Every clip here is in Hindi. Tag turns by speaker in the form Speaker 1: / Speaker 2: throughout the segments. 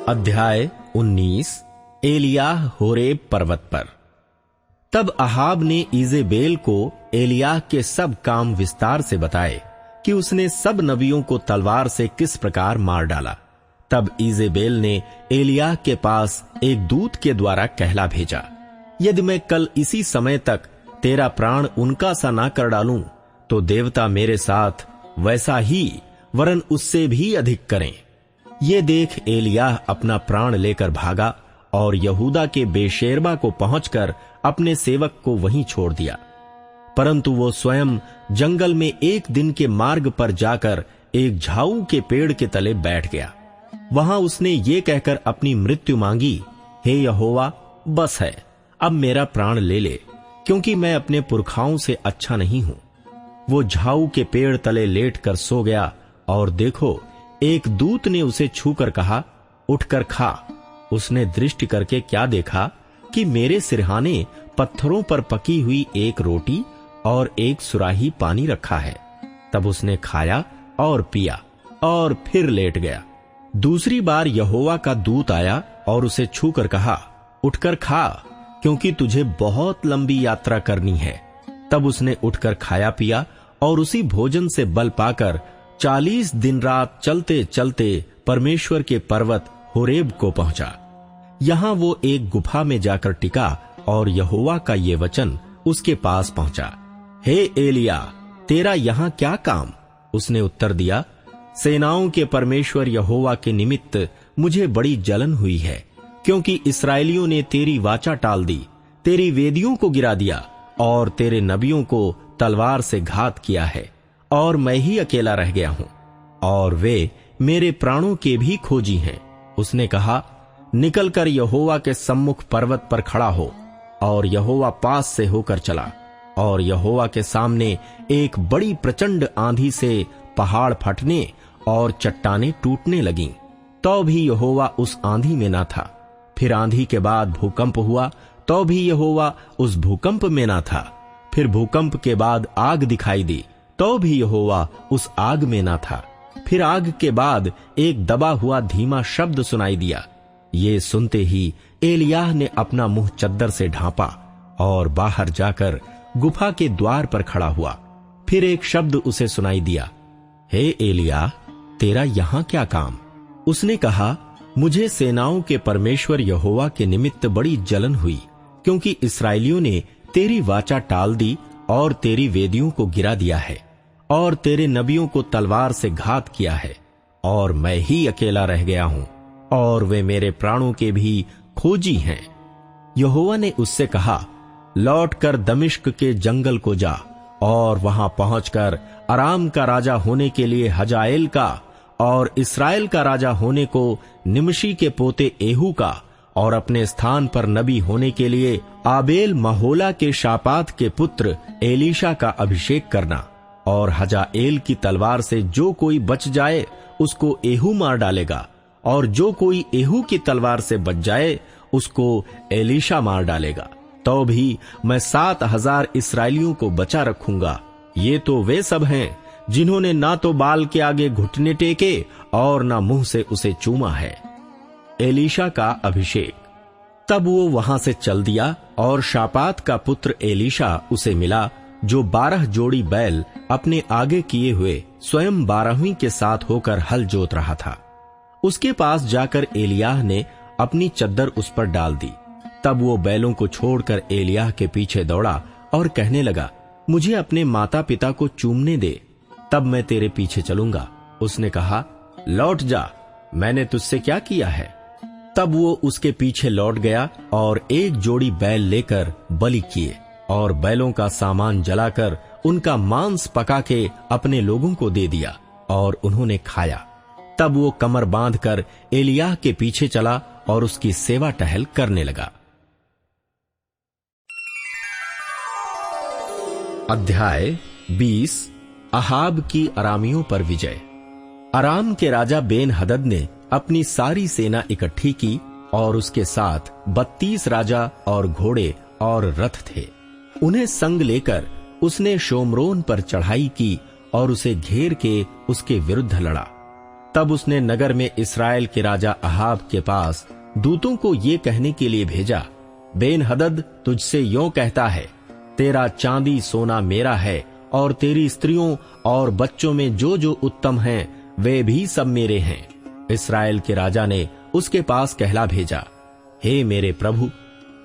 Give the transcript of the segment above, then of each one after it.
Speaker 1: अध्याय 19। एलियाह होरेब पर्वत पर। तब अहाब ने इजेबेल को एलियाह के सब काम विस्तार से बताए कि उसने सब नबियों को तलवार से किस प्रकार मार डाला। तब इजेबेल ने एलियाह के पास एक दूत के द्वारा कहला भेजा, यदि मैं कल इसी समय तक तेरा प्राण उनका सा ना कर डालूं, तो देवता मेरे साथ वैसा ही वरन उससे भी अधिक करें। ये देख एलियाह अपना प्राण लेकर भागा और यहूदा के बेशेरबा को पहुंचकर अपने सेवक को वहीं छोड़ दिया। परंतु वो स्वयं जंगल में एक दिन के मार्ग पर जाकर एक झाऊ के पेड़ के तले बैठ गया। वहां उसने ये कहकर अपनी मृत्यु मांगी, हे यहोवा, बस है, अब मेरा प्राण ले ले, क्योंकि मैं अपने पुरखाओं से अच्छा नहीं हूं। वो झाऊ के पेड़ तले लेट कर सो गया, और देखो, एक दूत ने उसे छूकर कहा, उठकर खा। उसने दृष्टि करके क्या देखा कि मेरे सिरहाने पत्थरों पर पकी हुई एक रोटी और एक सुराही पानी रखा है। तब उसने खाया और पिया और फिर लेट गया। दूसरी बार यहोवा का दूत आया और उसे छूकर कहा, उठकर खा, क्योंकि तुझे बहुत लंबी यात्रा करनी है। तब उसने उठकर खाया पिया और उसी भोजन से बल पाकर 40 दिन रात चलते चलते परमेश्वर के पर्वत होरेब को पहुंचा। यहां वो एक गुफा में जाकर टिका और यहोवा का ये वचन उसके पास पहुंचा, हे एलिया, तेरा यहां क्या काम? उसने उत्तर दिया, सेनाओं के परमेश्वर यहोवा के निमित्त मुझे बड़ी जलन हुई है, क्योंकि इस्राएलियों ने तेरी वाचा टाल दी, तेरी वेदियों को गिरा दिया और तेरे नबियों को तलवार से घात किया है, और मैं ही अकेला रह गया हूं, और वे मेरे प्राणों के भी खोजी हैं। उसने कहा, निकलकर यहोवा के सम्मुख पर्वत पर खड़ा हो। और यहोवा पास से होकर चला, और यहोवा के सामने एक बड़ी प्रचंड आंधी से पहाड़ फटने और चट्टानें टूटने लगीं। तो भी यहोवा उस आंधी में ना था। फिर आंधी के बाद भूकंप हुआ, तो भी यहोवा उस भूकंप में ना था। फिर भूकंप के बाद आग दिखाई दी, तो भी यहोवा उस आग में ना था। फिर आग के बाद एक दबा हुआ धीमा शब्द सुनाई दिया। ये सुनते ही एलियाह ने अपना मुंह चद्दर से ढांपा और बाहर जाकर गुफा के द्वार पर खड़ा हुआ। फिर एक शब्द उसे सुनाई दिया, हे एलियाह, तेरा यहां क्या काम? उसने कहा, मुझे सेनाओं के परमेश्वर यहोवा के निमित्त बड़ी जलन हुई, क्योंकि इस्राएलियों ने तेरी वाचा टाल दी और तेरी वेदियों को गिरा दिया है, और तेरे नबियों को तलवार से घात किया है, और मैं ही अकेला रह गया हूं, और वे मेरे प्राणों के भी खोजी हैं। यहोवा ने उससे कहा, लौटकर दमिश्क के जंगल को जा, और वहां पहुंचकर अराम का राजा होने के लिए हजाएल का, और इस्राएल का राजा होने को निमशी के पोते एहू का, और अपने स्थान पर नबी होने के लिए आबेल महोला के शापात के पुत्र एलीशा का अभिषेक करना। और हजाएल की तलवार से जो कोई बच जाए उसको एहू मार डालेगा, और जो कोई एहू की तलवार से बच जाए उसको एलीशा मार डालेगा। तो भी मैं 7,000 इस्राएलियों को बचा रखूंगा। ये तो वे सब हैं जिन्होंने ना तो बाल के आगे घुटने टेके और ना मुंह से उसे चूमा है। एलीशा का अभिषेक। तब वो वहां से चल दिया, और शापात का पुत्र एलीशा उसे मिला, जो 12 जोड़ी बैल अपने आगे किए हुए स्वयं 12वीं के साथ होकर हल जोत रहा था। उसके पास जाकर एलियाह ने अपनी चद्दर उस पर डाल दी। तब वो बैलों को छोड़कर एलियाह के पीछे दौड़ा और कहने लगा, मुझे अपने माता पिता को चूमने दे, तब मैं तेरे पीछे चलूंगा। उसने कहा, लौट जा, मैंने तुझसे क्या किया है? तब वो उसके पीछे लौट गया और एक जोड़ी बैल लेकर बलि किए, और बैलों का सामान जलाकर उनका मांस पका के अपने लोगों को दे दिया, और उन्होंने खाया। तब वो कमर बांधकर एलियाह के पीछे चला और उसकी सेवा टहल करने लगा। अध्याय 20। अहाब की अरामियों पर विजय। अराम के राजा बेन हदद ने अपनी सारी सेना इकट्ठी की, और उसके साथ 32 राजा और घोड़े और रथ थे। उन्हें संग लेकर उसने शोमरोन पर चढ़ाई की और उसे घेर के उसके विरुद्ध लड़ा। तब उसने नगर में इस्राएल के राजा अहाब के पास दूतों को ये कहने के लिए भेजा, बेन-हदद तुझसे यों कहता है, तेरा चांदी सोना मेरा है और तेरी स्त्रियों और बच्चों में जो जो उत्तम हैं वे भी सब मेरे हैं। इस्राएल के राजा ने उसके पास कहला भेजा, हे मेरे प्रभु,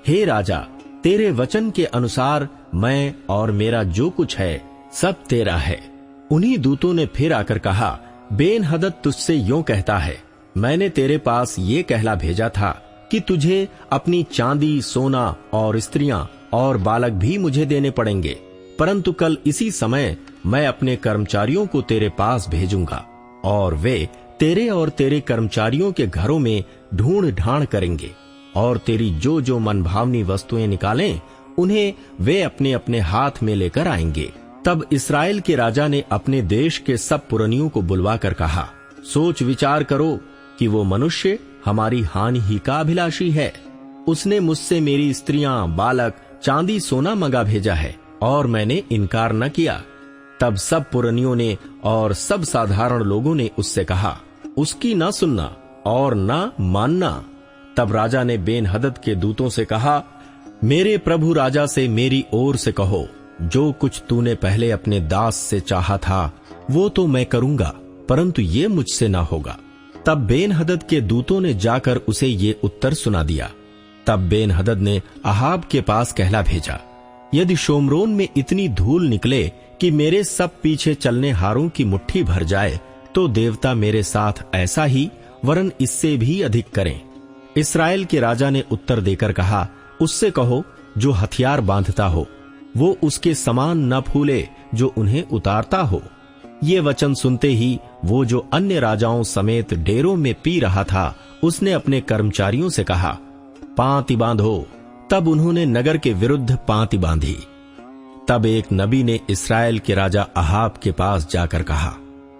Speaker 1: हे राजा, तेरे वचन के अनुसार मैं और मेरा जो कुछ है सब तेरा है। उन्हीं दूतों ने फिर आकर कहा, बेन-हदद तुझसे यों कहता है, मैंने तेरे पास ये कहला भेजा था कि तुझे अपनी चांदी सोना और स्त्रियां और बालक भी मुझे देने पड़ेंगे, परंतु कल इसी समय मैं अपने कर्मचारियों को तेरे पास भेजूंगा और वे तेरे और तेरे कर्मचारियों के घरों में ढूंढ ढांड करेंगे और तेरी जो जो मनभावनी वस्तुएं निकालें उन्हें वे अपने अपने हाथ में लेकर आएंगे। तब इस्राएल के राजा ने अपने देश के सब पुरनियों को बुलवाकर कहा, सोच विचार करो कि वो मनुष्य हमारी हानि ही का अभिलाषी है। उसने मुझसे मेरी स्त्रियां बालक चांदी सोना मंगा भेजा है और मैंने इनकार न किया। तब सब पुरनियों ने और सब साधारण लोगों ने उससे कहा, उसकी न सुनना और न मानना। तब राजा ने बेन-हदद के दूतों से कहा, मेरे प्रभु राजा से मेरी ओर से कहो, जो कुछ तूने पहले अपने दास से चाहा था वो तो मैं करूंगा, परंतु ये मुझसे ना होगा। तब बेन-हदद के दूतों ने जाकर उसे ये उत्तर सुना दिया। तब बेन-हदद ने अहाब के पास कहला भेजा, यदि शोमरोन में इतनी धूल निकले कि मेरे सब पीछे चलने हारों की मुट्ठी भर जाए, तो देवता मेरे साथ ऐसा ही वरन इससे भी अधिक करें। इस्राएल के राजा ने उत्तर देकर कहा, उससे कहो जो हथियार बांधता हो वो उसके समान न फूले जो उन्हें उतारता हो। ये वचन सुनते ही वो जो अन्य राजाओं समेत डेरों में पी रहा था उसने अपने कर्मचारियों से कहा, पांति बांधो। तब उन्होंने नगर के विरुद्ध पांति बांधी। तब एक नबी ने इस्राएल के राजा अहाब के पास जाकर कहा,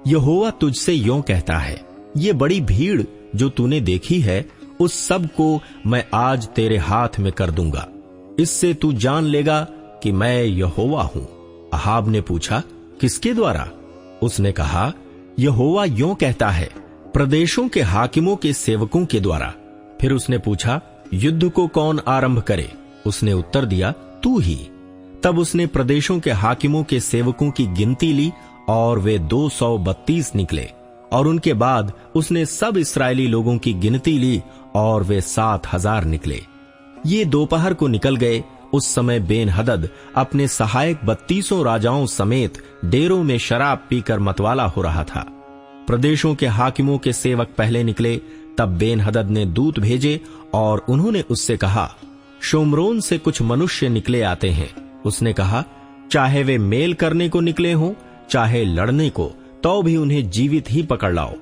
Speaker 1: यहोवा तुझसे यों कहता है, ये बड़ी भीड़ जो तूने देखी है उस सब को मैं आज तेरे हाथ में कर दूंगा। इससे तू जान लेगा कि मैं यहोवा हूं। अहाब ने पूछा, किसके द्वारा? उसने कहा, यहोवा यों कहता है, प्रदेशों के हाकिमों के सेवकों के द्वारा। फिर उसने पूछा, युद्ध को कौन आरंभ करे? उसने उत्तर दिया, तू ही। तब उसने प्रदेशों के हाकिमों के सेवकों की गिनती ली और वे 232 निकले। और उनके बाद उसने सब इस्राएली लोगों की गिनती ली और वे 7,000 निकले। ये दोपहर को निकल गए। उस समय बेन-हदद अपने सहायक 32 राजाओं समेत डेरों में शराब पीकर मतवाला हो रहा था। प्रदेशों के हाकिमों के सेवक पहले निकले। तब बेन-हदद ने दूत भेजे और उन्होंने उससे कहा, शोमरोन से कुछ मनुष्य निकले आते हैं। उसने कहा, चाहे वे मेल करने को निकले हों चाहे लड़ने को, तो भी उन्हें जीवित ही पकड़ लाओ।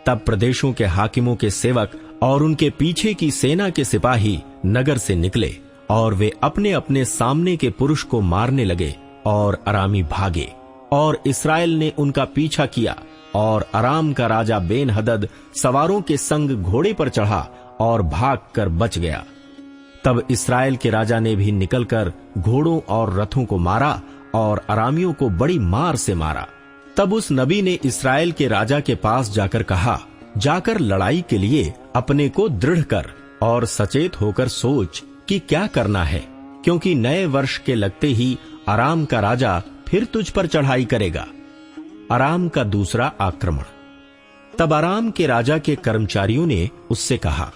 Speaker 1: तब प्रदेशों के हाकिमों के सेवक और उनके पीछे की सेना के सिपाही नगर से निकले और वे अपने अपने सामने के पुरुष को मारने लगे और अरामी भागे। और इस्राएल ने उनका पीछा किया और अराम का राजा बेन-हदद सवारों के संग घोड़े पर चढ़ा और भागकर बच गया। तब इस्राएल के राजा ने भी निकलकर घोड़ों और रथों को मारा और अरामियों को बड़ी मार से मारा। तब उस नबी ने इस्राएल के राजा के पास जाकर कहा, जाकर लड़ाई के लिए अपने को दृढ़ कर और सचेत होकर सोच कि क्या करना है, क्योंकि नए वर्ष के लगते ही अराम का राजा फिर तुझ पर चढ़ाई करेगा। अराम का दूसरा आक्रमण। तब अराम के राजा के कर्मचारियों ने उससे कहा,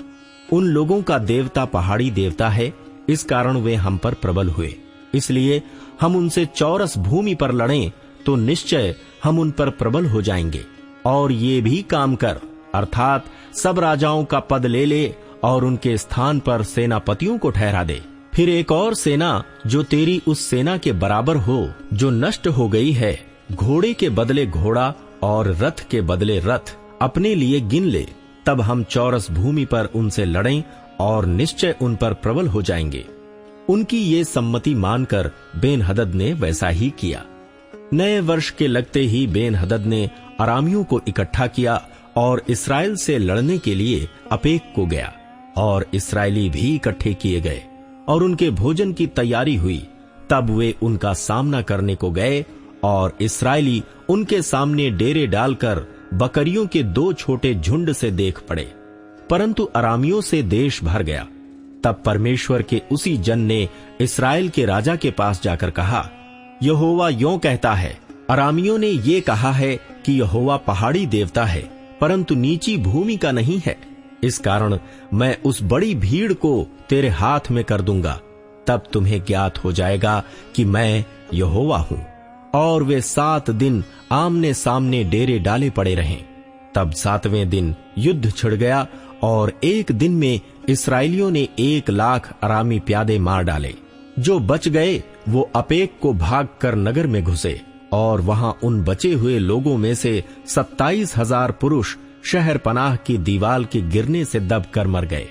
Speaker 1: उन लोगों का देवता पहाड़ी देवता है, इस कारण वे हम पर प्रबल हुए। इसलिए हम उनसे चौरस भूमि पर लड़ें तो निश्चय हम उन पर प्रबल हो जाएंगे। और ये भी काम कर, अर्थात सब राजाओं का पद ले ले और उनके स्थान पर सेनापतियों को ठहरा दे। फिर एक और सेना जो तेरी उस सेना के बराबर हो, जो नष्ट हो गई है, घोड़े के बदले घोड़ा और रथ के बदले रथ अपने लिए गिन ले। तब हम चौरस भूमि पर उनसे लड़ें और निश्चय उन पर प्रबल हो जाएंगे। उनकी ये सम्मति मानकर बेन-हदद ने वैसा ही किया। नए वर्ष के लगते ही बेन-हदद ने अरामियों को इकट्ठा किया और इस्राएल से लड़ने के लिए अपेक को गया। और इस्राएली भी इकट्ठे किए गए और उनके भोजन की तैयारी हुई। तब वे उनका सामना करने को गए और इस्राएली उनके सामने डेरे डालकर बकरियों के 2 छोटे झुंड से देख पड़े, परंतु अरामियों से देश भर गया। तब परमेश्वर के उसी जन ने इस्राएल के राजा के पास जाकर कहा, यहोवा यों कहता है, अरामियों ने ये कहा है कि यहोवा पहाड़ी देवता है, परंतु नीची भूमि का नहीं है। इस कारण मैं उस बड़ी भीड़ को तेरे हाथ में कर दूंगा, तब तुम्हें ज्ञात हो जाएगा कि मैं यहोवा हूं। और वे 7 दिन आमने सामने डेरे डाले पड़े रहें। तब 7वें दिन युद्ध छिड़ गया और एक दिन में इस्राएलियों ने 1 लाख अरामी प्यादे मार डाले। जो बच गए वो अपेक को भागकर नगर में घुसे और वहां उन बचे हुए लोगों में से 27,000 पुरुष शहर पनाह की दीवाल के गिरने से दबकर मर गए।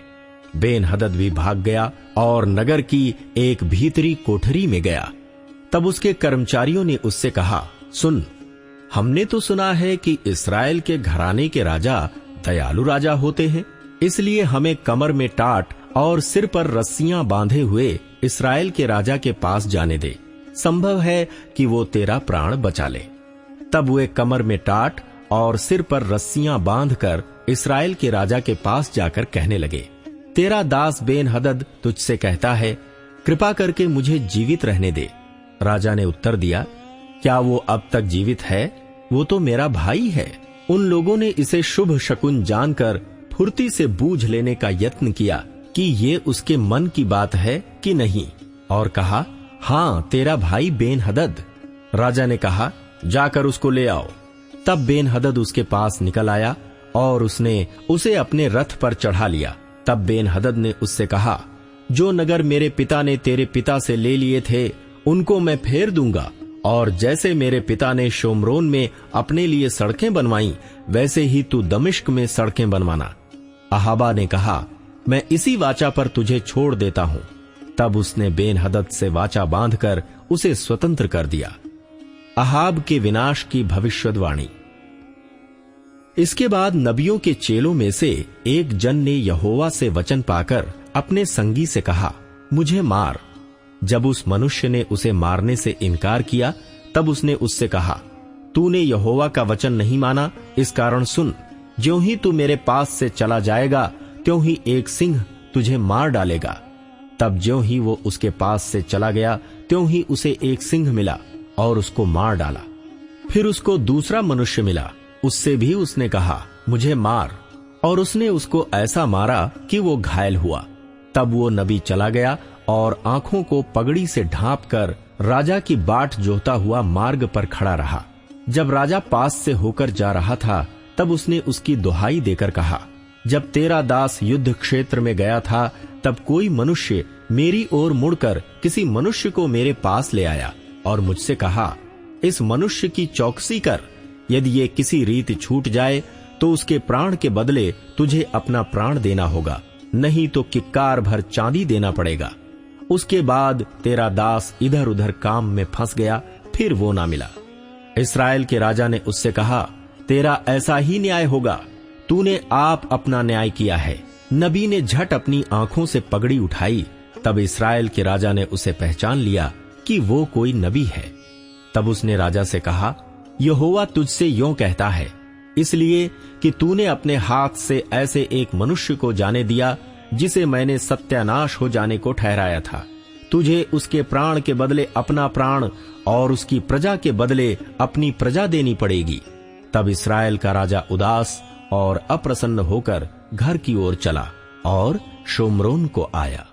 Speaker 1: बेन हदद भी भाग गया और नगर की एक भीतरी कोठरी में गया। तब उसके कर्मचारियों ने उससे कहा, सुन, हमने तो सुना है कि इस्राएल के घराने के राजा दयालु राजा होते हैं, इसलिए हमें कमर में टाट और सिर पर रस्सियां बांधे हुए इस्राएल के राजा के पास जाने दे, संभव है कि वो तेरा प्राण बचा ले। तब वे कमर में टाट और सिर पर रस्सियां बांधकर इस्राएल के राजा के पास जाकर कहने लगे, तेरा दास बेन हदद तुझसे कहता है, कृपा करके मुझे जीवित रहने दे। राजा ने उत्तर दिया, क्या वो अब तक जीवित है? वो तो मेरा भाई है। उन लोगों ने इसे शुभ शकुन जानकर फुर्ती से बूझ लेने का यत्न किया कि ये उसके मन की बात है कि नहीं, और कहा, हाँ, तेरा भाई बेन हदद। राजा ने कहा, जाकर उसको ले आओ। तब बेन हदद उसके पास निकल आया और उसने उसे अपने रथ पर चढ़ा लिया। तब बेन हदद ने उससे कहा, जो नगर मेरे पिता ने तेरे पिता से ले लिए थे उनको मैं फेर दूंगा, और जैसे मेरे पिता ने शोमरोन में अपने लिए सड़कें बनवाई, वैसे ही तू दमिश्क में सड़कें बनवाना। अहाबा ने कहा, मैं इसी वाचा पर तुझे छोड़ देता हूं। तब उसने बेन हदद से वाचा बांधकर उसे स्वतंत्र कर दिया। अहाब के विनाश की भविष्यवाणी। इसके बाद नबियों के चेलों में से एक जन ने यहोवा से वचन पाकर अपने संगी से कहा, मुझे मार। जब उस मनुष्य ने उसे मारने से इनकार किया, तब उसने उससे कहा, तूने यहोवा का वचन नहीं माना, इस कारण सुन, ज्यों ही तू मेरे पास से चला जाएगा त्यों ही एक सिंह तुझे मार डालेगा। तब ज्यों ही वो उसके पास से चला गया त्यों ही उसे एक सिंह मिला और उसको मार डाला। फिर उसको दूसरा मनुष्य मिला, उससे भी उसने कहा, मुझे मार, और उसने उसको ऐसा मारा कि वो घायल हुआ। तब वो नबी चला गया और आंखों को पगड़ी से ढांपकर राजा की बाट जोहता हुआ मार्ग पर खड़ा रहा। जब राजा पास से होकर जा रहा था, तब उसने उसकी दुहाई देकर कहा, जब तेरा दास युद्ध क्षेत्र में गया था, तब कोई मनुष्य मेरी ओर मुड़कर किसी मनुष्य को मेरे पास ले आया और मुझसे कहा, इस मनुष्य की चौकसी कर, यदि ये किसी रीति छूट जाए तो उसके प्राण के बदले तुझे अपना प्राण देना होगा, नहीं तो किक्कार भर चांदी देना पड़ेगा। उसके बाद तेरा दास इधर उधर काम में फंस गया, फिर वो ना मिला। इस्राएल के राजा ने उससे कहा, तेरा ऐसा ही न्याय होगा, तूने आप अपना न्याय किया है। नबी ने झट अपनी आंखों से पगड़ी उठाई। तब इस्राएल के राजा ने उसे पहचान लिया कि वो कोई नबी है। तब उसने राजा से कहा, यहोवा तुझसे यों कहता है, इसलिए कि तूने अपने हाथ से ऐसे एक मनुष्य को जाने दिया जिसे मैंने सत्यानाश हो जाने को ठहराया था। तुझे उसके प्राण के बदले अपना प्राण और उसकी प्रजा के बदले अपनी प्रजा देनी पड़ेगी। तब इस्राएल का राजा उदास और अप्रसन्न होकर घर की ओर चला और शोमरोन को आया।